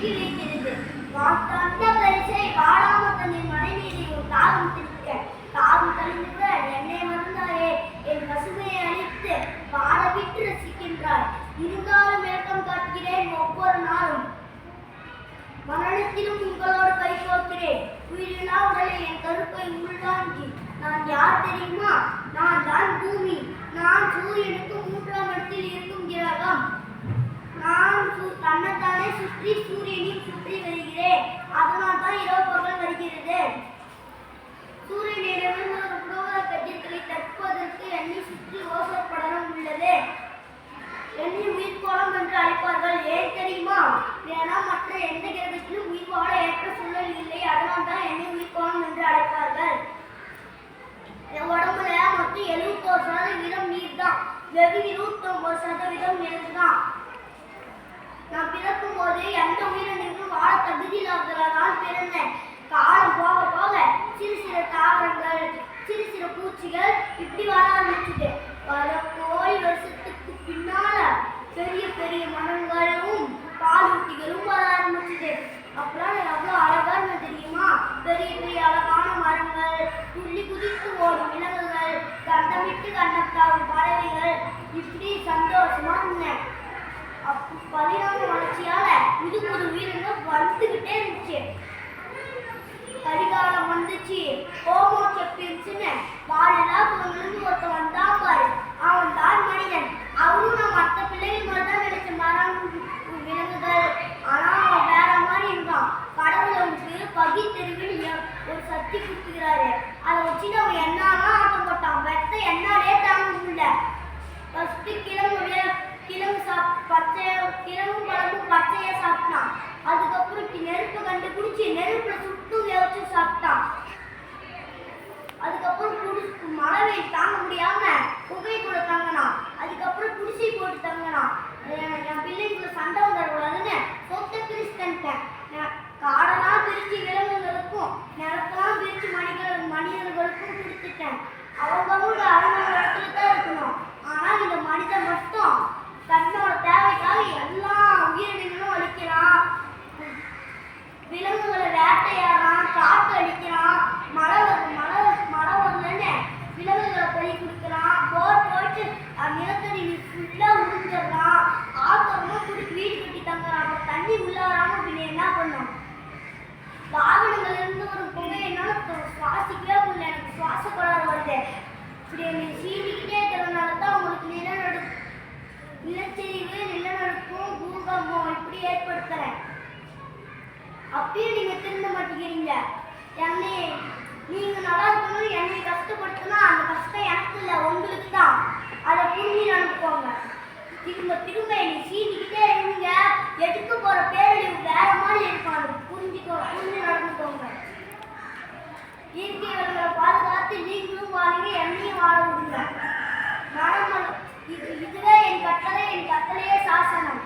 தேக்கி வைக்கிறது. தந்த பரிசை வாடாம தன்னின் மனைவியையும் தாகம் திருக்க தாகம் தணிந்துவிட என்னை மறந்தாயே என் பசுமையை அழித்து பாட விட்டு ரசிக்கின்றாய். இருந்தாலும் விளக்கம் காட்டுகிறேன் ஒவ்வொரு நாளும் மரணத்திலும் உங்களோடு கை கோர்க்கிறேன். உயிரில்லா உடலை என் கருப்பை உள்வாங்கி நான் யார் தெரியுமா? நான் தான் பூமி. நான் சூரியனுக்கு 3ஆம் இடத்தில் இருக்கும் கிரகம். நான் தன்னைத்தானே சுற்றி சூரியனையும் சுற்றி வருகிறேன். அதனால் தான் இரவு பகல் வருகிறது. சூரியனிடமிருந்து ஒரு புரோக கதிர்களை தற்பதற்கு என்னை சுற்றி ஓசோன் படலம் உள்ளது. என்னை உயிர்கோளம் என்று அழைப்பார்கள். ஏன் தெரியுமா? ஏன்னா மற்ற எந்த கிரகத்திலும் உயிர் வாழ ஏற்ற சூழல் இல்லை. அதனால் தான் என்னை உயிர்கோளம் என்று அழைப்பார்கள். என் உடம்புல மொத்தம் 71% நீர் தான். வெறும் 29% நெருப்பு தான். நான் பிறக்கும் போது எந்த உயிரினங்களும் வாழ தகுதி இல்லாததால் பிறந்தேன். காலம் போக போக சிறு சிறு தாவரங்கள் சிறு சிறு பூச்சிகள் இப்படி வர ஆரம்பிச்சுது. கோடி வருஷத்துக்கு பின்னால பெரிய பெரிய மரங்களும் பாலூட்டிகளும் வர ஆரம்பிச்சுது. அப்புறம் எவ்வளோ அழகா இருந்தது தெரியுமா? பெரிய பெரிய அழகான மரங்கள், துள்ளி குதித்து ஓடும் விலங்குகள், கண்டமிட்டு கண்டத்தாவும் பறவைகள், இப்படி சந்தோஷமா இருந்தேன். பரிணாம வளர்ச்சியால புது புது உயிரினங்கள் வந்துகிட்டே இருந்துச்சு. கரிகாலம் வந்துச்சு. ஹோமோ செப்பின்ஸ்னு வாழலா குழந்தைங்க ஒருத்தன் வந்தான் பாரு. அவன் தான் மனிதன். அவனும் நான் மற்ற பிள்ளைகள் மாதிரி தான் நினைச்ச மரம் விலங்குகள். ஆனா அவன் வேற மாதிரி இருந்தான். கடவுள் அவனுக்கு பகித்தறிவுன்னு ஒரு சக்தி கொடுத்துக்கிறாரு. அதை வச்சுட்டு அவன் என்னாலும் ஆட்டம் போட்டான். வெத்த என்னாலே தாங்க முடியல. ஃபர்ஸ்ட் கிழங்கும் பழமும் பச்சையா சாப்பிட்டான். அதுக்கப்புறம் நெருப்பு கண்டுபிடிச்சி நெருப்புல சுட்டு வேவச்சு சாப்பிட்டான். அதுக்கப்புறம் மழை வெயில் தாங்க முடியாம புகை கூட தங்கினான். அதுக்கப்புறம் குடிசை போட்டு தங்கினான். என் பிள்ளைங்களை சண்டை வந்துடக்கூடாதுன்னு சொத்தை பிரிச்சு தந்துட்டேன். காடெல்லாம் பிரிச்சு விலங்குகளுக்கும் நிலத்தெல்லாம் பிரிச்சு மனிதர்களுக்கும் கொடுத்துட்டேன். அவங்களோட அவங்களோட இடத்துல தான் இருக்கணும். ஆனா இந்த மனிதன் மட்டும் தன்னோட தேவைக்காக எல்லா உயிரினங்களும் அழிக்கிறான். விலங்குகளை வேட்டையாடுறான், காட்டு அடிக்கிறான், மழை வரலன்னு விலங்குகளை பறி கொடுக்குறான். போர் போயிட்டு நிலத்தடி ஃபுல்லா உறிஞ்சிடறான். ஆத்தரமா குடிச்சு வீடு கட்டி தங்குறான். தண்ணி உள்ள வராம அப்படின்னு என்ன பண்ணும்? வாகனங்கள் இருந்து ஒரு புகை என்னால சுவாசிக்கவே முடியல. எனக்கு சுவாச கோளாறு வருது. இப்படி என்னை சீண்டிக்கிட்டே இருக்கிறதுனால தான் உங்களுக்கு நிலச்சரிவு, நிலநடுக்கம், பூகம்பம் இப்படி ஏற்படுத்துறேன். அப்பயும் நீங்க திருந்த மாட்டேங்கிறீங்க. நீங்க நல்லா இருக்கணும். என்னை கஷ்டப்படுத்தினா அந்த கஷ்டம் எனக்கு இல்லை, உங்களுக்கு தான். அதை புரிஞ்சு நடந்துக்கோங்க. திரும்ப என்னை சீண்டிக்கிட்டே இருங்க. எடுக்க போற பேரழிவு வேற மாதிரி இருப்பாங்க. புரிஞ்சு நடந்துக்கோங்க. இயற்கை வளங்களை பாதுகாத்து நீங்களும் வாழுங்க, என்னையும் வாழ விடுங்க. இதுவே என் கட்டளையே சாசனம்.